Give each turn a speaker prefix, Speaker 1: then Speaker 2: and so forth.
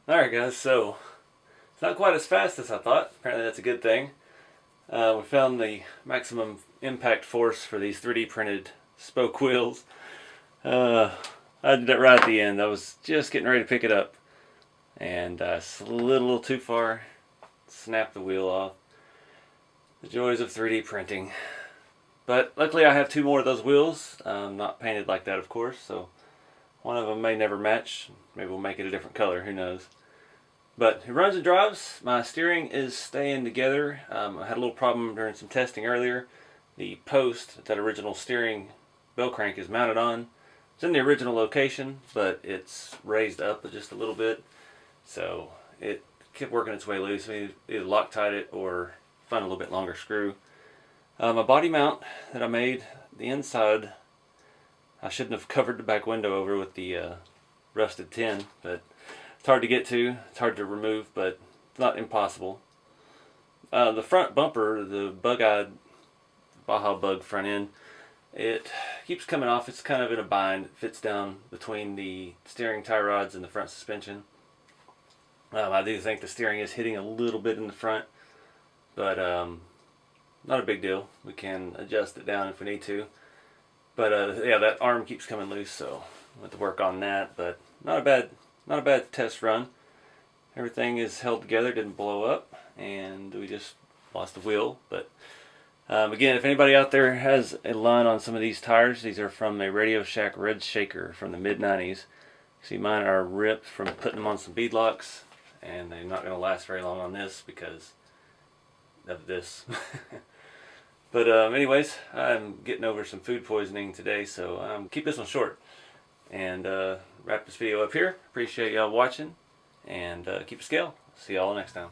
Speaker 1: Alright guys, so it's not quite as fast as I thought. Apparently that's a good thing. We found the maximum impact force for these 3D printed spoke wheels. I did that right at the end. I was just getting ready to pick it up and slid a little too far, snapped the wheel off. The joys of 3D printing. But luckily I have two more of those wheels, not painted like that of course, so one of them may never match. Maybe we'll make it a different color, who knows. But it runs and drives. My steering is staying together. I had a little problem during some testing earlier. The post that original steering bell crank is mounted on, it's in the original location, but it's raised up just a little bit. So it kept working its way loose. We either Loctite it or find a little bit longer screw. My body mount that I made, the inside, I shouldn't have covered the back window over with the rusted tin, but it's hard to get to, it's hard to remove, but it's not impossible. The front bumper, the bug-eyed Baja Bug front end, it keeps coming off. It's kind of in a bind. It fits down between the steering tie rods and the front suspension. I do think the steering is hitting a little bit in the front, but not a big deal. We can adjust it down if we need to. But yeah, that arm keeps coming loose, so we'll have to work on that. But not a bad test run. Everything is held together, didn't blow up, and we just lost the wheel. But again, if anybody out there has a line on some of these tires, these are from a Radio Shack Red Shaker from the mid-90s. See, mine are ripped from putting them on some bead locks, and they're not going to last very long on this because of this. But anyways, I'm getting over some food poisoning today, so keep this one short. And wrap this video up here. Appreciate y'all watching, and keep a scale. See y'all next time.